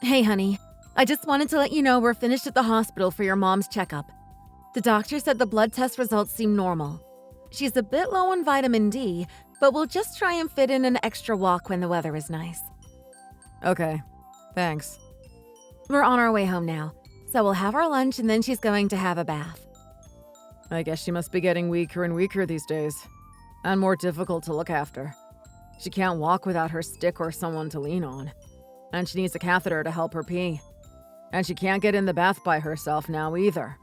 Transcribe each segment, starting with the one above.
Hey, honey. I just wanted to let you know we're finished at the hospital for your mom's checkup. The doctor said the blood test results seem normal. She's a bit low on vitamin D, but we'll just try and fit in an extra walk when the weather is nice. Okay, thanks. We're on our way home now, so we'll have our lunch and then she's going to have a bath. I guess she must be getting weaker and weaker these days, and more difficult to look after. She can't walk without her stick or someone to lean on, and she needs a catheter to help her pee. And she can't get in the bath by herself now either.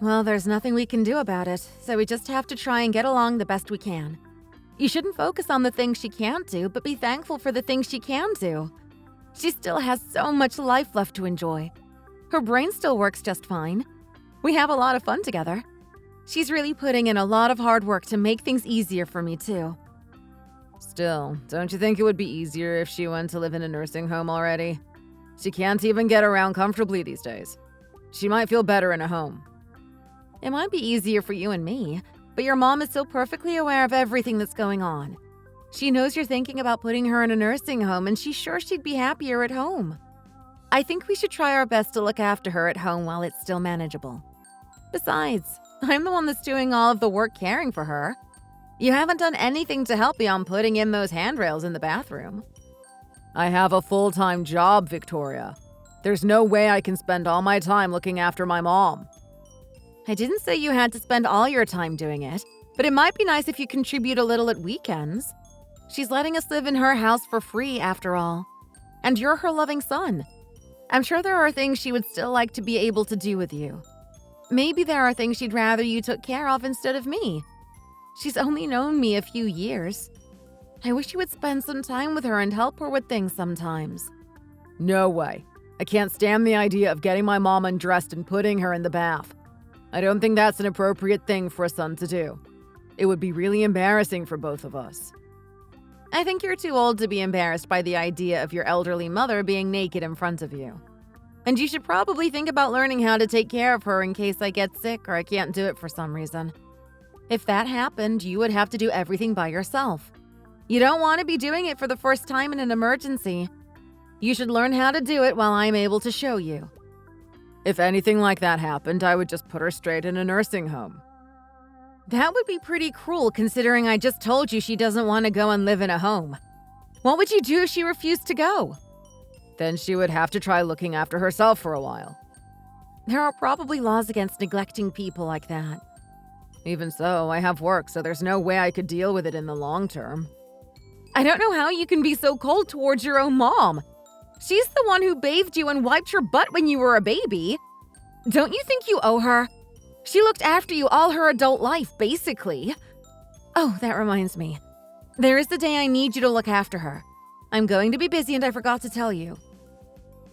Well, there's nothing we can do about it, so we just have to try and get along the best we can. You shouldn't focus on the things she can't do, but be thankful for the things she can do. She still has so much life left to enjoy. Her brain still works just fine. We have a lot of fun together. She's really putting in a lot of hard work to make things easier for me, too. Still, don't you think it would be easier if she went to live in a nursing home already? She can't even get around comfortably these days. She might feel better in a home. It might be easier for you and me, but your mom is so perfectly aware of everything that's going on. She knows you're thinking about putting her in a nursing home, and she's sure she'd be happier at home. I think we should try our best to look after her at home while it's still manageable. Besides, I'm the one that's doing all of the work caring for her. You haven't done anything to help beyond putting in those handrails in the bathroom. I have a full-time job, Victoria. There's no way I can spend all my time looking after my mom. I didn't say you had to spend all your time doing it, but it might be nice if you contribute a little at weekends. She's letting us live in her house for free, after all. And you're her loving son. I'm sure there are things she would still like to be able to do with you. Maybe there are things she'd rather you took care of instead of me. She's only known me a few years. I wish you would spend some time with her and help her with things sometimes. No way. I can't stand the idea of getting my mom undressed and putting her in the bath. I don't think that's an appropriate thing for a son to do. It would be really embarrassing for both of us. I think you're too old to be embarrassed by the idea of your elderly mother being naked in front of you. And you should probably think about learning how to take care of her in case I get sick or I can't do it for some reason. If that happened, you would have to do everything by yourself. You don't want to be doing it for the first time in an emergency. You should learn how to do it while I'm able to show you. If anything like that happened, I would just put her straight in a nursing home. That would be pretty cruel considering I just told you she doesn't want to go and live in a home. What would you do if she refused to go? Then she would have to try looking after herself for a while. There are probably laws against neglecting people like that. Even so, I have work, so there's no way I could deal with it in the long term. I don't know how you can be so cold towards your own mom. She's the one who bathed you and wiped your butt when you were a baby. Don't you think you owe her? She looked after you all her adult life, basically. Oh, that reminds me. There is the day I need you to look after her. I'm going to be busy and I forgot to tell you.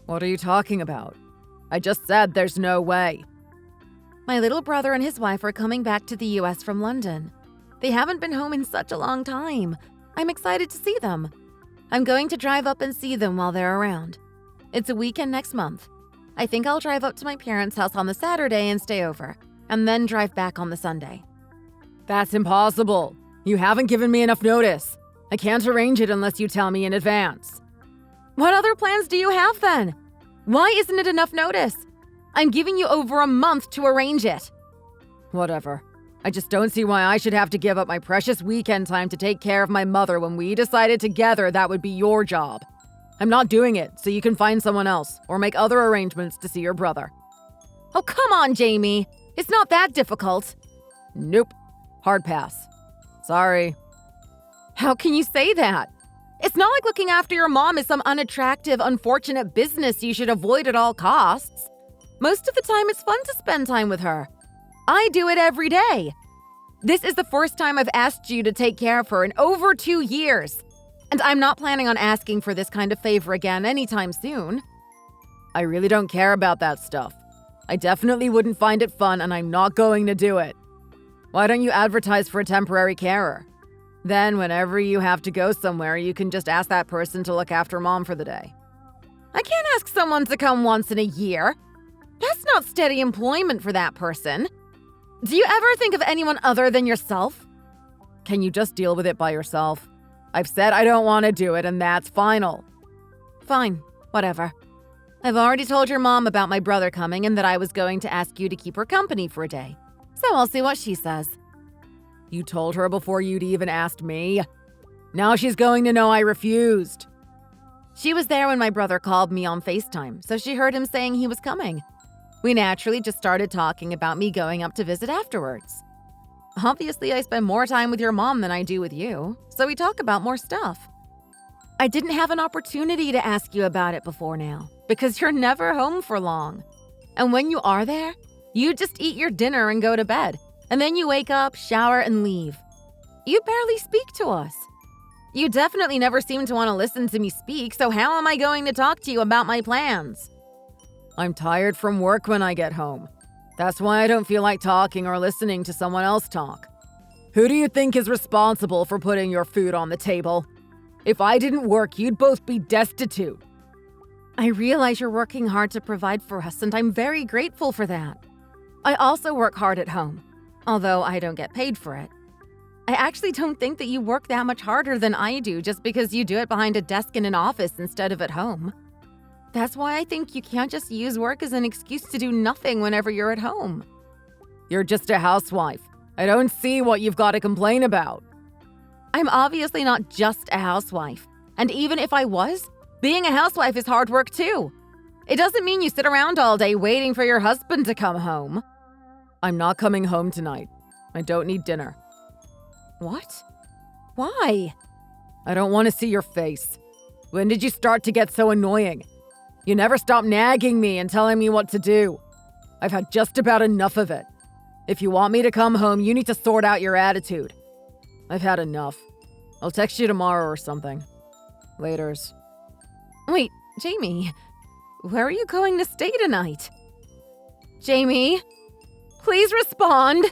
What are you talking about? I just said there's no way. My little brother and his wife are coming back to the US from London. They haven't been home in such a long time. I'm excited to see them. I'm going to drive up and see them while they're around. It's a weekend next month. I think I'll drive up to my parents' house on the Saturday and stay over, and then drive back on the Sunday. That's impossible. You haven't given me enough notice. I can't arrange it unless you tell me in advance. What other plans do you have then? Why isn't it enough notice? I'm giving you over a month to arrange it. Whatever. I just don't see why I should have to give up my precious weekend time to take care of my mother when we decided together that would be your job. I'm not doing it, so you can find someone else or make other arrangements to see your brother. Oh, come on, Jamie. It's not that difficult. Nope. Hard pass. Sorry. How can you say that? It's not like looking after your mom is some unattractive, unfortunate business you should avoid at all costs. Most of the time, it's fun to spend time with her. I do it every day. This is the first time I've asked you to take care of her in over 2 years. And I'm not planning on asking for this kind of favor again anytime soon. I really don't care about that stuff. I definitely wouldn't find it fun and I'm not going to do it. Why don't you advertise for a temporary carer? Then whenever you have to go somewhere, you can just ask that person to look after mom for the day. I can't ask someone to come once in a year. That's not steady employment for that person. Do you ever think of anyone other than yourself? Can you just deal with it by yourself? I've said I don't want to do it and that's final. Fine, whatever. I've already told your mom about my brother coming and that I was going to ask you to keep her company for a day. So I'll see what she says. You told her before you'd even asked me? Now she's going to know I refused. She was there when my brother called me on FaceTime, so she heard him saying he was coming. We naturally just started talking about me going up to visit afterwards. Obviously, I spend more time with your mom than I do with you, so we talk about more stuff. I didn't have an opportunity to ask you about it before now, because you're never home for long. And when you are there, you just eat your dinner and go to bed, and then you wake up, shower, and leave. You barely speak to us. You definitely never seem to want to listen to me speak, so how am I going to talk to you about my plans? I'm tired from work when I get home. That's why I don't feel like talking or listening to someone else talk. Who do you think is responsible for putting your food on the table? If I didn't work, you'd both be destitute. I realize you're working hard to provide for us, and I'm very grateful for that. I also work hard at home, although I don't get paid for it. I actually don't think that you work that much harder than I do just because you do it behind a desk in an office instead of at home. That's why I think you can't just use work as an excuse to do nothing whenever you're at home. You're just a housewife. I don't see what you've got to complain about. I'm obviously not just a housewife. And even if I was, being a housewife is hard work too. It doesn't mean you sit around all day waiting for your husband to come home. I'm not coming home tonight. I don't need dinner. What? Why? I don't want to see your face. When did you start to get so annoying? You never stop nagging me and telling me what to do. I've had just about enough of it. If you want me to come home, you need to sort out your attitude. I've had enough. I'll text you tomorrow or something. Laters. Wait, Jamie, where are you going to stay tonight? Jamie, please respond.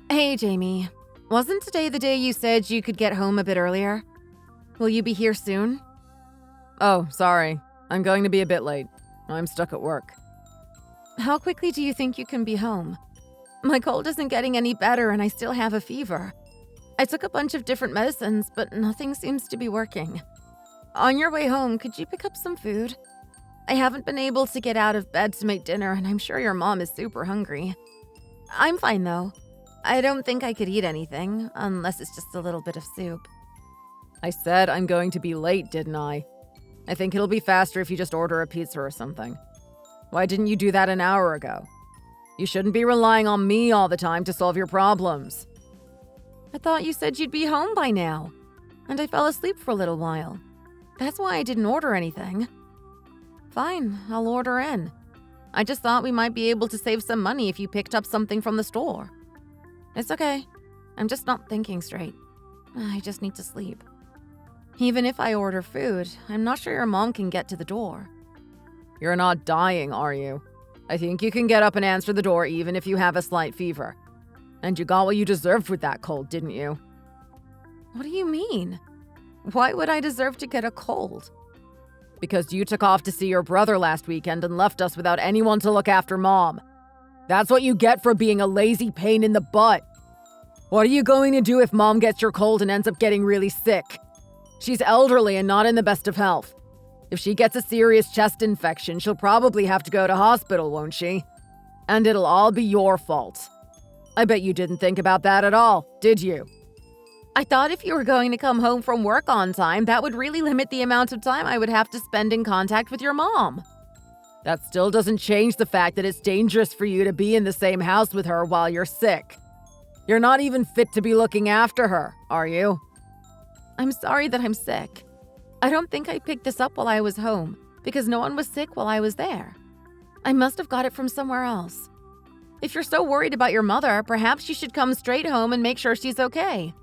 Hey, Jamie. Wasn't today the day you said you could get home a bit earlier? Will you be here soon? Oh, sorry. I'm going to be a bit late. I'm stuck at work. How quickly do you think you can be home? My cold isn't getting any better and I still have a fever. I took a bunch of different medicines, but nothing seems to be working. On your way home, could you pick up some food? I haven't been able to get out of bed to make dinner, and I'm sure your mom is super hungry. I'm fine, though. I don't think I could eat anything, unless it's just a little bit of soup. I said I'm going to be late, didn't I? I think it'll be faster if you just order a pizza or something. Why didn't you do that an hour ago? You shouldn't be relying on me all the time to solve your problems. I thought you said you'd be home by now, and I fell asleep for a little while. That's why I didn't order anything. Fine, I'll order in. I just thought we might be able to save some money if you picked up something from the store. It's okay. I'm just not thinking straight. I just need to sleep. Even if I order food, I'm not sure your mom can get to the door. You're not dying, are you? I think you can get up and answer the door even if you have a slight fever. And you got what you deserved with that cold, didn't you? What do you mean? Why would I deserve to get a cold? Because you took off to see your brother last weekend and left us without anyone to look after Mom. That's what you get for being a lazy pain in the butt. What are you going to do if Mom gets your cold and ends up getting really sick? She's elderly and not in the best of health. If she gets a serious chest infection, she'll probably have to go to hospital, won't she? And it'll all be your fault. I bet you didn't think about that at all, did you? I thought if you were going to come home from work on time, that would really limit the amount of time I would have to spend in contact with your mom. That still doesn't change the fact that it's dangerous for you to be in the same house with her while you're sick. You're not even fit to be looking after her, are you? I'm sorry that I'm sick. I don't think I picked this up while I was home, because no one was sick while I was there. I must have got it from somewhere else. If you're so worried about your mother, perhaps you should come straight home and make sure she's okay.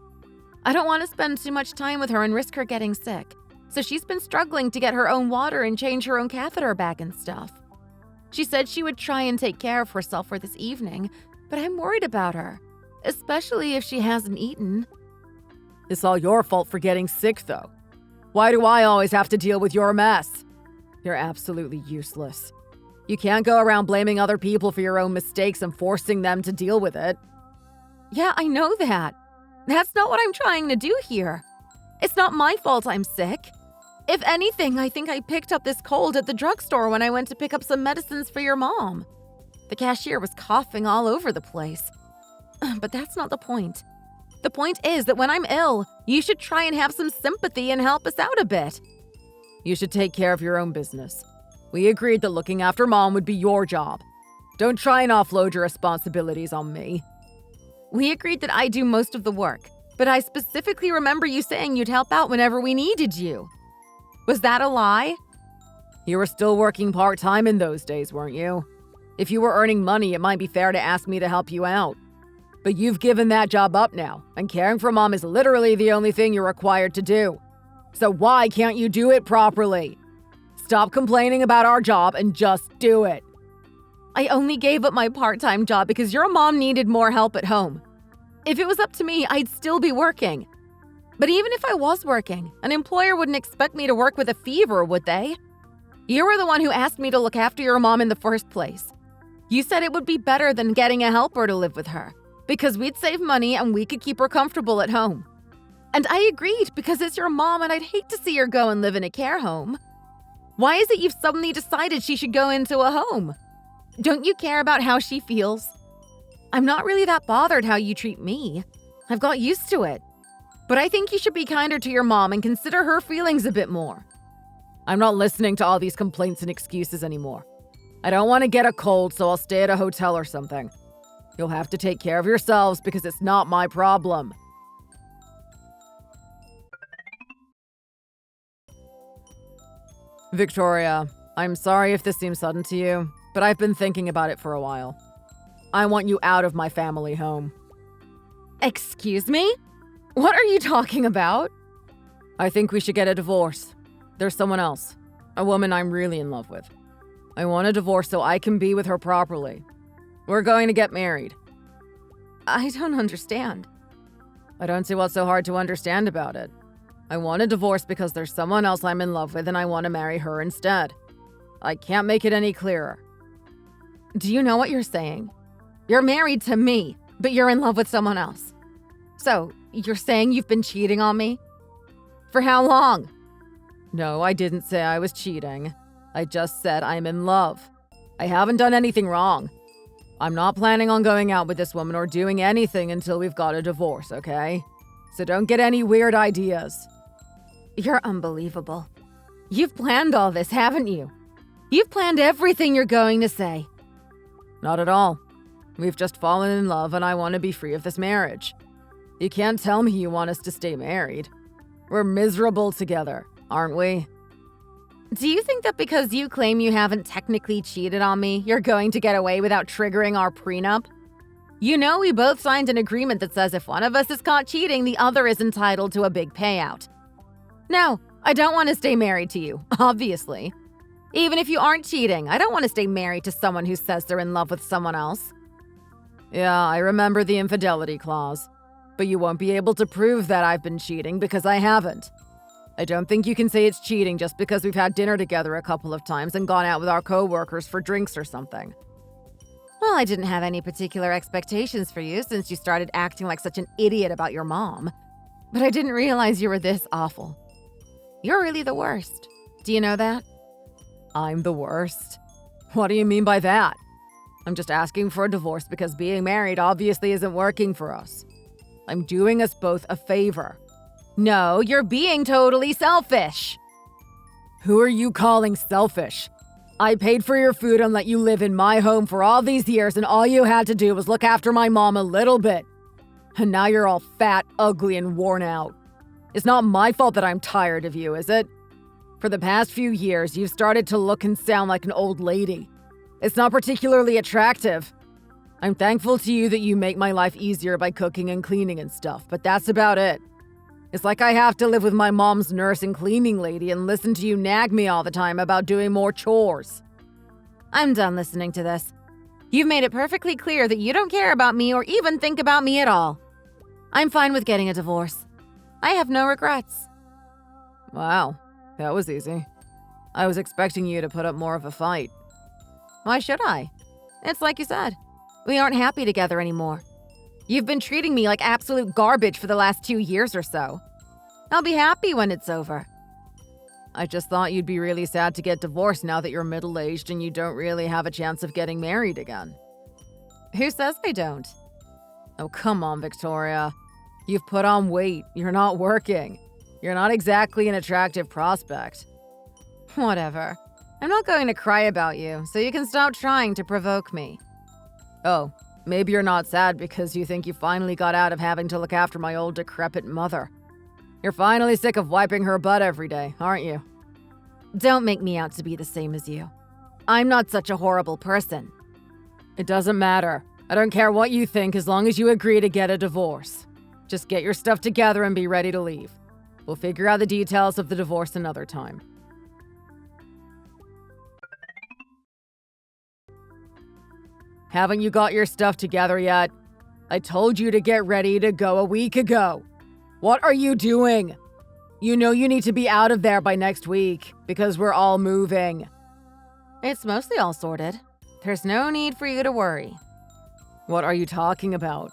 I don't want to spend too much time with her and risk her getting sick, so she's been struggling to get her own water and change her own catheter back and stuff. She said she would try and take care of herself for this evening, but I'm worried about her, especially if she hasn't eaten. It's all your fault for getting sick, though. Why do I always have to deal with your mess? You're absolutely useless. You can't go around blaming other people for your own mistakes and forcing them to deal with it. Yeah, I know that. That's not what I'm trying to do here. It's not my fault I'm sick. If anything, I think I picked up this cold at the drugstore when I went to pick up some medicines for your mom. The cashier was coughing all over the place. But that's not the point. The point is that when I'm ill, you should try and have some sympathy and help us out a bit. You should take care of your own business. We agreed that looking after Mom would be your job. Don't try and offload your responsibilities on me. We agreed that I do most of the work, but I specifically remember you saying you'd help out whenever we needed you. Was that a lie? You were still working part-time in those days, weren't you? If you were earning money, it might be fair to ask me to help you out. But you've given that job up now, and caring for Mom is literally the only thing you're required to do. So why can't you do it properly? Stop complaining about our job and just do it. I only gave up my part-time job because your mom needed more help at home. If it was up to me, I'd still be working. But even if I was working, an employer wouldn't expect me to work with a fever, would they? You were the one who asked me to look after your mom in the first place. You said it would be better than getting a helper to live with her, because we'd save money and we could keep her comfortable at home. And I agreed because it's your mom and I'd hate to see her go and live in a care home. Why is it you've suddenly decided she should go into a home? Don't you care about how she feels? I'm not really that bothered how you treat me. I've got used to it. But I think you should be kinder to your mom and consider her feelings a bit more. I'm not listening to all these complaints and excuses anymore. I don't want to get a cold, so I'll stay at a hotel or something. You'll have to take care of yourselves because it's not my problem. Victoria, I'm sorry if this seems sudden to you, but I've been thinking about it for a while. I want you out of my family home. Excuse me? What are you talking about? I think we should get a divorce. There's someone else, a woman I'm really in love with. I want a divorce so I can be with her properly. We're going to get married. I don't understand. I don't see what's so hard to understand about it. I want a divorce because there's someone else I'm in love with and I want to marry her instead. I can't make it any clearer. Do you know what you're saying? You're married to me, but you're in love with someone else. So, you're saying you've been cheating on me? For how long? No, I didn't say I was cheating. I just said I'm in love. I haven't done anything wrong. I'm not planning on going out with this woman or doing anything until we've got a divorce, okay? So don't get any weird ideas. You're unbelievable. You've planned all this, haven't you? You've planned everything you're going to say. Not at all. We've just fallen in love and I want to be free of this marriage. You can't tell me you want us to stay married. We're miserable together, aren't we? Do you think that because you claim you haven't technically cheated on me, you're going to get away without triggering our prenup? You know we both signed an agreement that says if one of us is caught cheating, the other is entitled to a big payout. No, I don't want to stay married to you, obviously. Even if you aren't cheating, I don't want to stay married to someone who says they're in love with someone else. Yeah, I remember the infidelity clause. But you won't be able to prove that I've been cheating because I haven't. I don't think you can say it's cheating just because we've had dinner together a couple of times and gone out with our co-workers for drinks or something. Well, I didn't have any particular expectations for you since you started acting like such an idiot about your mom. But I didn't realize you were this awful. You're really the worst. Do you know that? I'm the worst? What do you mean by that? I'm just asking for a divorce because being married obviously isn't working for us. I'm doing us both a favor. No, you're being totally selfish. Who are you calling selfish? I paid for your food and let you live in my home for all these years and all you had to do was look after my mom a little bit. And now you're all fat, ugly, and worn out. It's not my fault that I'm tired of you, is it? For the past few years, you've started to look and sound like an old lady. It's not particularly attractive. I'm thankful to you that you make my life easier by cooking and cleaning and stuff, but that's about it. It's like I have to live with my mom's nurse and cleaning lady and listen to you nag me all the time about doing more chores. I'm done listening to this. You've made it perfectly clear that you don't care about me or even think about me at all. I'm fine with getting a divorce. I have no regrets. Wow, that was easy. I was expecting you to put up more of a fight. Why should I? It's like you said. We aren't happy together anymore. You've been treating me like absolute garbage for the last 2 years or so. I'll be happy when it's over. I just thought you'd be really sad to get divorced now that you're middle-aged and you don't really have a chance of getting married again. Who says I don't? Oh, come on, Victoria. You've put on weight. You're not working. You're not exactly an attractive prospect. Whatever. I'm not going to cry about you, so you can stop trying to provoke me. Oh, maybe you're not sad because you think you finally got out of having to look after my old decrepit mother. You're finally sick of wiping her butt every day, aren't you? Don't make me out to be the same as you. I'm not such a horrible person. It doesn't matter. I don't care what you think as long as you agree to get a divorce. Just get your stuff together and be ready to leave. We'll figure out the details of the divorce another time. Haven't you got your stuff together yet? I told you to get ready to go a week ago. What are you doing? You know you need to be out of there by next week because we're all moving. It's mostly all sorted. There's no need for you to worry. What are you talking about?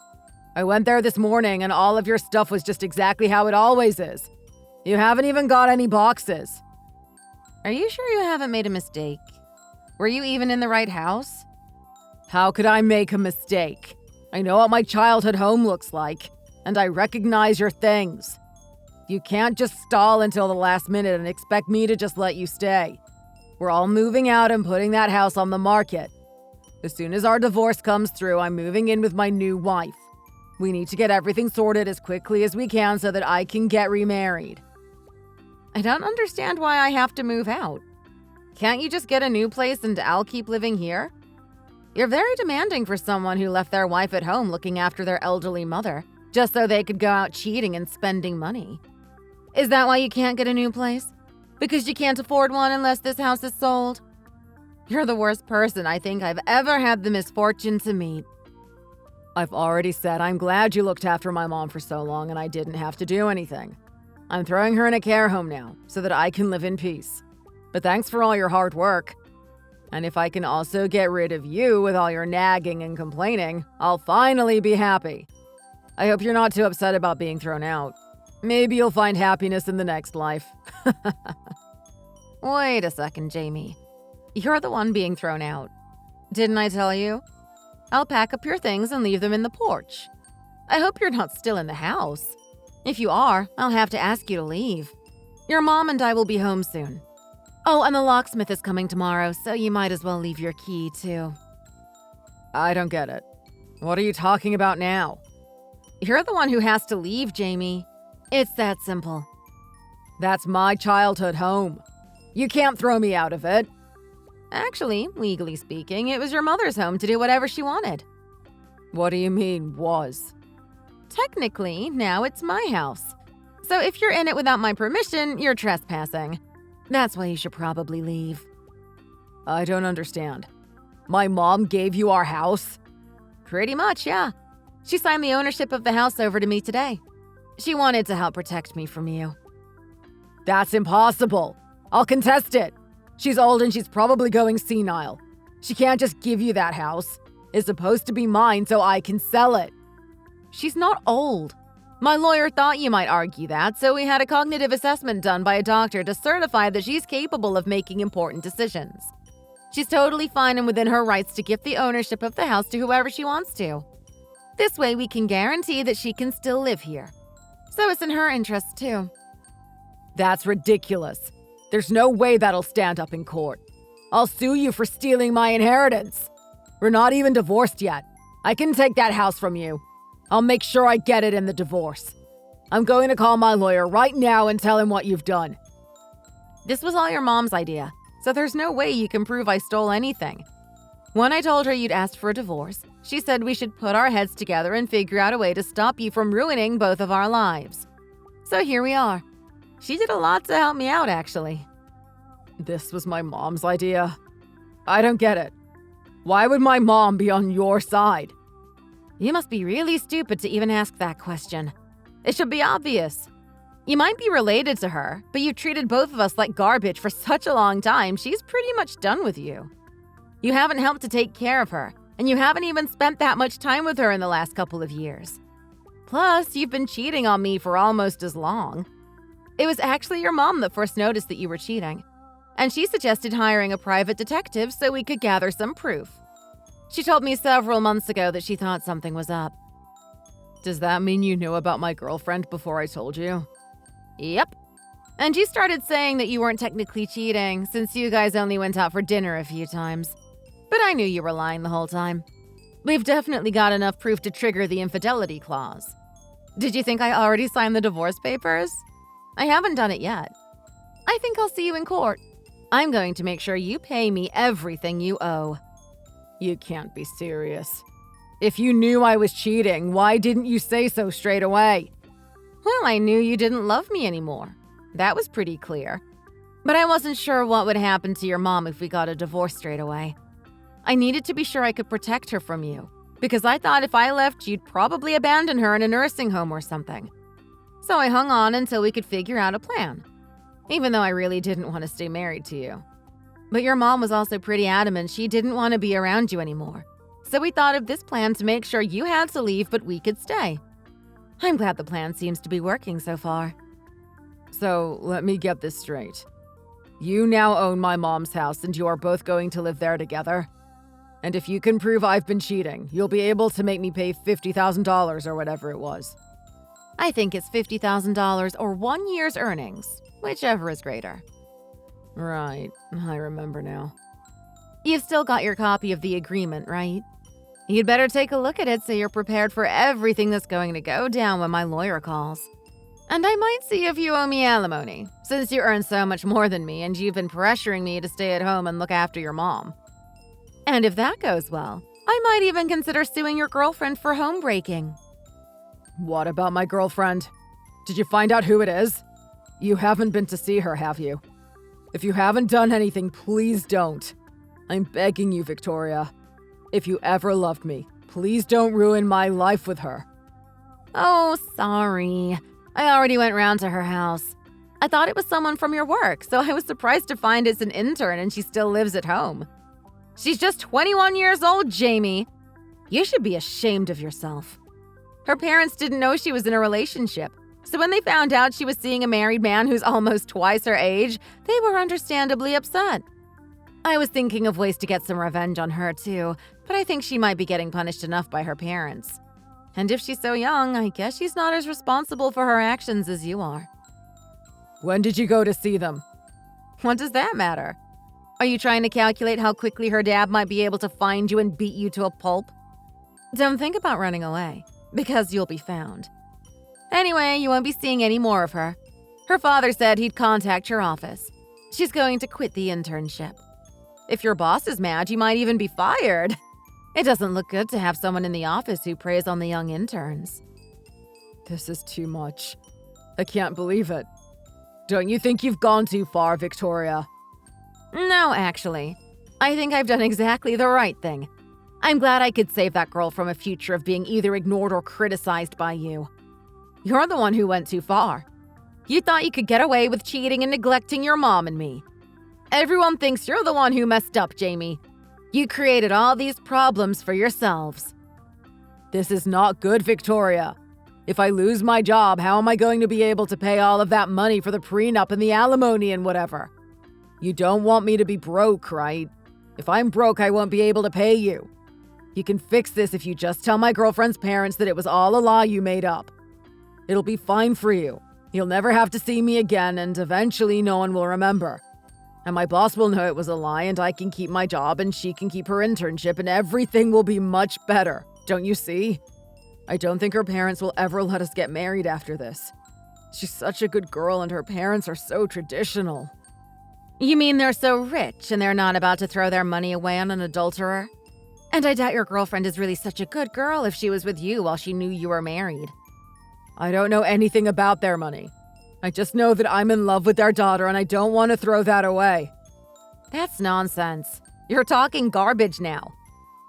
I went there this morning and all of your stuff was just exactly how it always is. You haven't even got any boxes. Are you sure you haven't made a mistake? Were you even in the right house? How could I make a mistake? I know what my childhood home looks like, and I recognize your things. You can't just stall until the last minute and expect me to just let you stay. We're all moving out and putting that house on the market. As soon as our divorce comes through, I'm moving in with my new wife. We need to get everything sorted as quickly as we can so that I can get remarried. I don't understand why I have to move out. Can't you just get a new place and I'll keep living here? You're very demanding for someone who left their wife at home looking after their elderly mother, just so they could go out cheating and spending money. Is that why you can't get a new place? Because you can't afford one unless this house is sold? You're the worst person I think I've ever had the misfortune to meet. I've already said I'm glad you looked after my mom for so long and I didn't have to do anything. I'm throwing her in a care home now so that I can live in peace. But thanks for all your hard work. And if I can also get rid of you with all your nagging and complaining, I'll finally be happy. I hope you're not too upset about being thrown out. Maybe you'll find happiness in the next life. Wait a second, Jamie. You're the one being thrown out. Didn't I tell you? I'll pack up your things and leave them in the porch. I hope you're not still in the house. If you are, I'll have to ask you to leave. Your mom and I will be home soon. Oh, and the locksmith is coming tomorrow, so you might as well leave your key, too. I don't get it. What are you talking about now? You're the one who has to leave, Jamie. It's that simple. That's my childhood home. You can't throw me out of it. Actually, legally speaking, it was your mother's home to do whatever she wanted. What do you mean, was? Technically, now it's my house. So if you're in it without my permission, you're trespassing. That's why you should probably leave. I don't understand. My mom gave you our house? Pretty much, yeah. She signed the ownership of the house over to me today. She wanted to help protect me from you. That's impossible. I'll contest it. She's old and she's probably going senile. She can't just give you that house. It's supposed to be mine so I can sell it. She's not old. My lawyer thought you might argue that, so we had a cognitive assessment done by a doctor to certify that she's capable of making important decisions. She's totally fine and within her rights to give the ownership of the house to whoever she wants to. This way we can guarantee that she can still live here. So it's in her interest too. That's ridiculous. There's no way that'll stand up in court. I'll sue you for stealing my inheritance. We're not even divorced yet. I can take that house from you. I'll make sure I get it in the divorce. I'm going to call my lawyer right now and tell him what you've done. This was all your mom's idea, so there's no way you can prove I stole anything. When I told her you'd asked for a divorce, she said we should put our heads together and figure out a way to stop you from ruining both of our lives. So here we are. She did a lot to help me out, actually. This was my mom's idea. I don't get it. Why would my mom be on your side? You must be really stupid to even ask that question. It should be obvious. You might be related to her, but you've treated both of us like garbage for such a long time, she's pretty much done with you. You haven't helped to take care of her, and you haven't even spent that much time with her in the last couple of years. Plus, you've been cheating on me for almost as long. It was actually your mom that first noticed that you were cheating, and she suggested hiring a private detective so we could gather some proof. She told me several months ago that she thought something was up. Does that mean you knew about my girlfriend before I told you? Yep. And you started saying that you weren't technically cheating since you guys only went out for dinner a few times. But I knew you were lying the whole time. We've definitely got enough proof to trigger the infidelity clause. Did you think I already signed the divorce papers? I haven't done it yet. I think I'll see you in court. I'm going to make sure you pay me everything you owe. You can't be serious. If you knew I was cheating, why didn't you say so straight away? Well, I knew you didn't love me anymore. That was pretty clear. But I wasn't sure what would happen to your mom if we got a divorce straight away. I needed to be sure I could protect her from you, because I thought if I left, you'd probably abandon her in a nursing home or something. So I hung on until we could figure out a plan, even though I really didn't want to stay married to you. But your mom was also pretty adamant she didn't want to be around you anymore. So we thought of this plan to make sure you had to leave but we could stay. I'm glad the plan seems to be working so far. So let me get this straight. You now own my mom's house and you are both going to live there together? And if you can prove I've been cheating, you'll be able to make me pay $50,000 or whatever it was. I think it's $50,000 or 1 year's earnings, whichever is greater. Right, I remember now. You've still got your copy of the agreement, right? You'd better take a look at it so you're prepared for everything that's going to go down when my lawyer calls. And I might see if you owe me alimony, since you earn so much more than me and you've been pressuring me to stay at home and look after your mom. And if that goes well, I might even consider suing your girlfriend for home breaking. What about my girlfriend? Did you find out who it is? You haven't been to see her, have you? If you haven't done anything, please don't. I'm begging you, Victoria. If you ever loved me, please don't ruin my life with her. Oh, sorry. I already went round to her house. I thought it was someone from your work, so I was surprised to find it's an intern and she still lives at home. She's just 21 years old, Jamie. You should be ashamed of yourself. Her parents didn't know she was in a relationship, so when they found out she was seeing a married man who's almost twice her age, they were understandably upset. I was thinking of ways to get some revenge on her too, but I think she might be getting punished enough by her parents. And if she's so young, I guess she's not as responsible for her actions as you are. When did you go to see them? What does that matter? Are you trying to calculate how quickly her dad might be able to find you and beat you to a pulp? Don't think about running away, because you'll be found. Anyway, you won't be seeing any more of her. Her father said he'd contact your office. She's going to quit the internship. If your boss is mad, you might even be fired. It doesn't look good to have someone in the office who preys on the young interns. This is too much. I can't believe it. Don't you think you've gone too far, Victoria? No, actually. I think I've done exactly the right thing. I'm glad I could save that girl from a future of being either ignored or criticized by you. You're the one who went too far. You thought you could get away with cheating and neglecting your mom and me. Everyone thinks you're the one who messed up, Jamie. You created all these problems for yourselves. This is not good, Victoria. If I lose my job, how am I going to be able to pay all of that money for the prenup and the alimony and whatever? You don't want me to be broke, right? If I'm broke, I won't be able to pay you. You can fix this if you just tell my girlfriend's parents that it was all a lie you made up. It'll be fine for you. You'll never have to see me again, and eventually no one will remember. And my boss will know it was a lie, and I can keep my job, and she can keep her internship, and everything will be much better. Don't you see? I don't think her parents will ever let us get married after this. She's such a good girl, and her parents are so traditional. You mean they're so rich, and they're not about to throw their money away on an adulterer? And I doubt your girlfriend is really such a good girl if she was with you while she knew you were married. I don't know anything about their money. I just know that I'm in love with their daughter and I don't want to throw that away. That's nonsense. You're talking garbage now.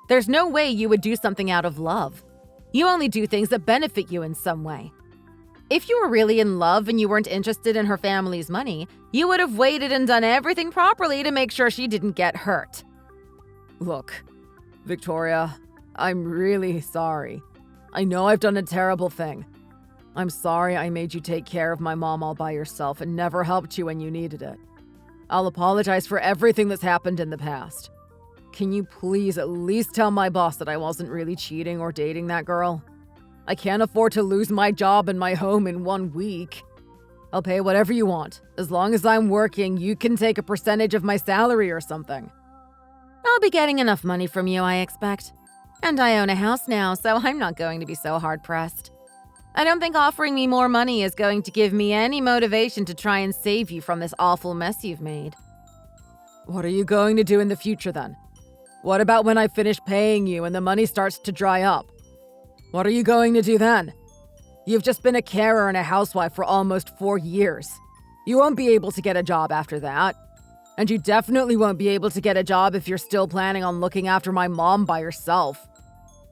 There's no way you would do something out of love. You only do things that benefit you in some way. If you were really in love and you weren't interested in her family's money, you would have waited and done everything properly to make sure she didn't get hurt. Look, Victoria, I'm really sorry. I know I've done a terrible thing. I'm sorry I made you take care of my mom all by yourself and never helped you when you needed it. I'll apologize for everything that's happened in the past. Can you please at least tell my boss that I wasn't really cheating or dating that girl? I can't afford to lose my job and my home in 1 week. I'll pay whatever you want. As long as I'm working, you can take a percentage of my salary or something. I'll be getting enough money from you, I expect. And I own a house now, so I'm not going to be so hard-pressed. I don't think offering me more money is going to give me any motivation to try and save you from this awful mess you've made. What are you going to do in the future then? What about when I finish paying you and the money starts to dry up? What are you going to do then? You've just been a carer and a housewife for almost 4 years. You won't be able to get a job after that. And you definitely won't be able to get a job if you're still planning on looking after my mom by yourself.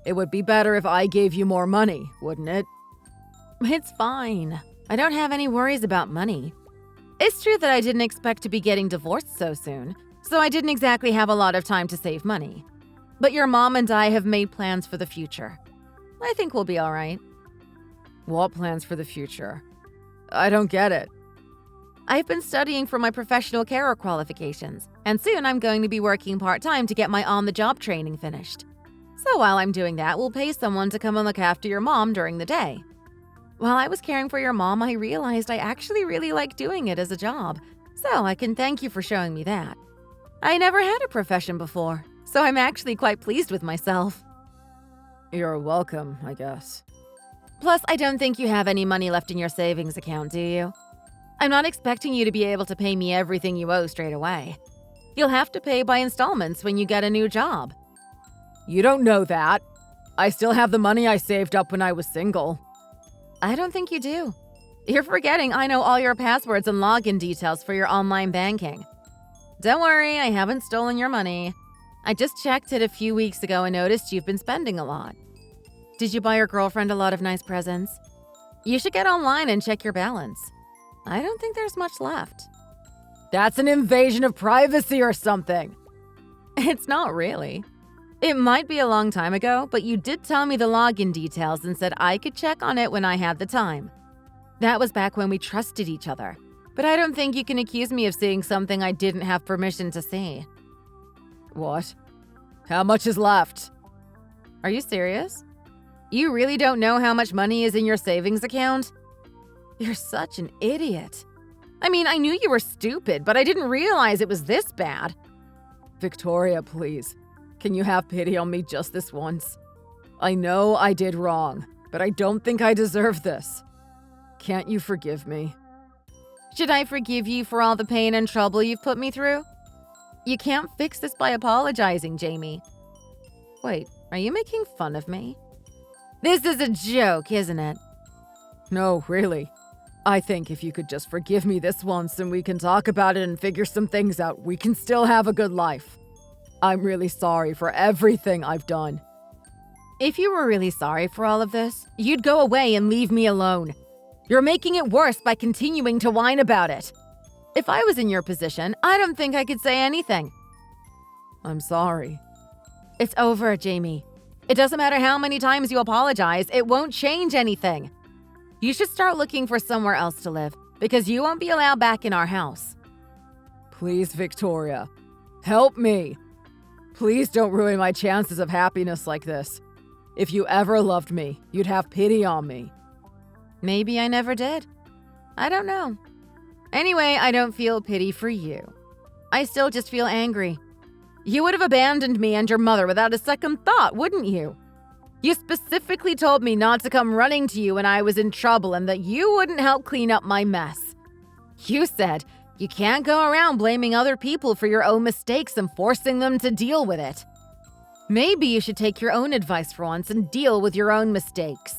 It would be better if I gave you more money, wouldn't it? It's fine. I don't have any worries about money. It's true that I didn't expect to be getting divorced so soon, so I didn't exactly have a lot of time to save money. But your mom and I have made plans for the future. I think we'll be all right. What plans for the future? I don't get it. I've been studying for my professional carer qualifications, and soon I'm going to be working part-time to get my on-the-job training finished. So while I'm doing that, we'll pay someone to come and look after your mom during the day. While I was caring for your mom, I realized I actually really like doing it as a job, so I can thank you for showing me that. I never had a profession before, so I'm actually quite pleased with myself. You're welcome, I guess. Plus, I don't think you have any money left in your savings account, do you? I'm not expecting you to be able to pay me everything you owe straight away. You'll have to pay by installments when you get a new job. You don't know that. I still have the money I saved up when I was single. I don't think you do. You're forgetting I know all your passwords and login details for your online banking. Don't worry, I haven't stolen your money. I just checked it a few weeks ago and noticed you've been spending a lot. Did you buy your girlfriend a lot of nice presents? You should get online and check your balance. I don't think there's much left. That's an invasion of privacy or something. It's not really. It might be a long time ago, but you did tell me the login details and said I could check on it when I had the time. That was back when we trusted each other, but I don't think you can accuse me of seeing something I didn't have permission to see. What? How much is left? Are you serious? You really don't know how much money is in your savings account? You're such an idiot. I mean, I knew you were stupid, but I didn't realize it was this bad. Victoria, please. Can you have pity on me just this once? I know I did wrong, but I don't think I deserve this. Can't you forgive me? Should I forgive you for all the pain and trouble you've put me through? You can't fix this by apologizing, Jamie. Wait, are you making fun of me? This is a joke, isn't it? No, really. I think if you could just forgive me this once and we can talk about it and figure some things out, we can still have a good life. I'm really sorry for everything I've done. If you were really sorry for all of this, you'd go away and leave me alone. You're making it worse by continuing to whine about it. If I was in your position, I don't think I could say anything. I'm sorry. It's over, Jamie. It doesn't matter how many times you apologize, it won't change anything. You should start looking for somewhere else to live, because you won't be allowed back in our house. Please, Victoria, help me. Please don't ruin my chances of happiness like this. If you ever loved me, you'd have pity on me. Maybe I never did. I don't know. Anyway, I don't feel pity for you. I still just feel angry. You would have abandoned me and your mother without a second thought, wouldn't you? You specifically told me not to come running to you when I was in trouble and that you wouldn't help clean up my mess. You said you can't go around blaming other people for your own mistakes and forcing them to deal with it. Maybe you should take your own advice for once and deal with your own mistakes.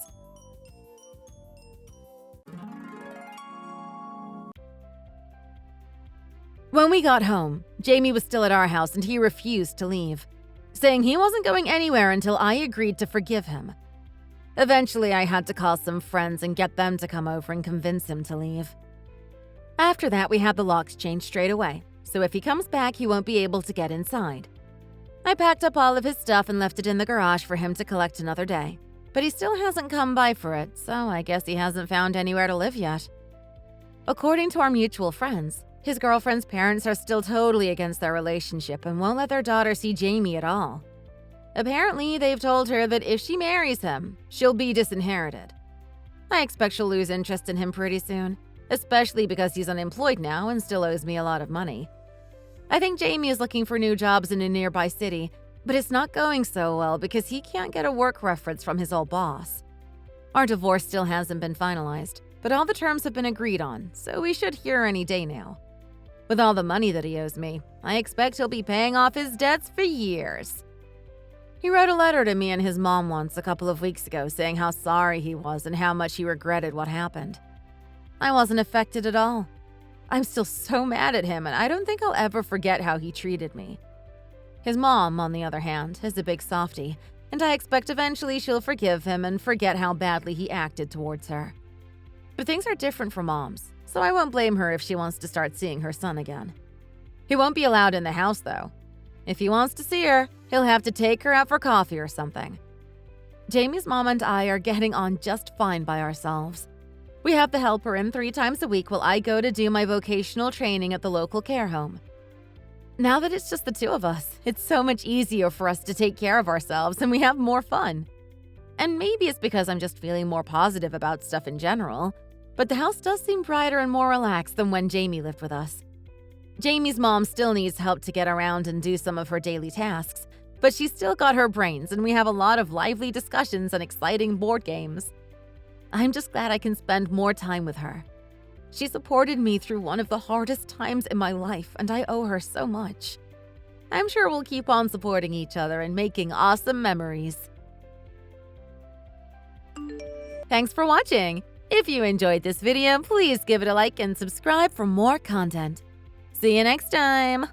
When we got home, Jamie was still at our house and he refused to leave, saying he wasn't going anywhere until I agreed to forgive him. Eventually, I had to call some friends and get them to come over and convince him to leave. After that, we had the locks changed straight away, so if he comes back, he won't be able to get inside. I packed up all of his stuff and left it in the garage for him to collect another day, but he still hasn't come by for it, so I guess he hasn't found anywhere to live yet. According to our mutual friends, his girlfriend's parents are still totally against their relationship and won't let their daughter see Jamie at all. Apparently, they've told her that if she marries him, she'll be disinherited. I expect she'll lose interest in him pretty soon, especially because he's unemployed now and still owes me a lot of money. I think Jamie is looking for new jobs in a nearby city, but it's not going so well because he can't get a work reference from his old boss. Our divorce still hasn't been finalized, but all the terms have been agreed on, so we should hear any day now. With all the money that he owes me, I expect he'll be paying off his debts for years. He wrote a letter to me and his mom once a couple of weeks ago saying how sorry he was and how much he regretted what happened. I wasn't affected at all. I'm still so mad at him, and I don't think I'll ever forget how he treated me. His mom, on the other hand, is a big softie, and I expect eventually she'll forgive him and forget how badly he acted towards her. But things are different for moms, so I won't blame her if she wants to start seeing her son again. He won't be allowed in the house, though. If he wants to see her, he'll have to take her out for coffee or something. Jamie's mom and I are getting on just fine by ourselves. We have the helper in 3 times a week while I go to do my vocational training at the local care home. Now that it's just the 2 of us, it's so much easier for us to take care of ourselves and we have more fun. And maybe it's because I'm just feeling more positive about stuff in general, but the house does seem brighter and more relaxed than when Jamie lived with us. Jamie's mom still needs help to get around and do some of her daily tasks, but she's still got her brains and we have a lot of lively discussions and exciting board games. I'm just glad I can spend more time with her. She supported me through one of the hardest times in my life, and I owe her so much. I'm sure we'll keep on supporting each other and making awesome memories. Thanks for watching! If you enjoyed this video, please give it a like and subscribe for more content. See you next time!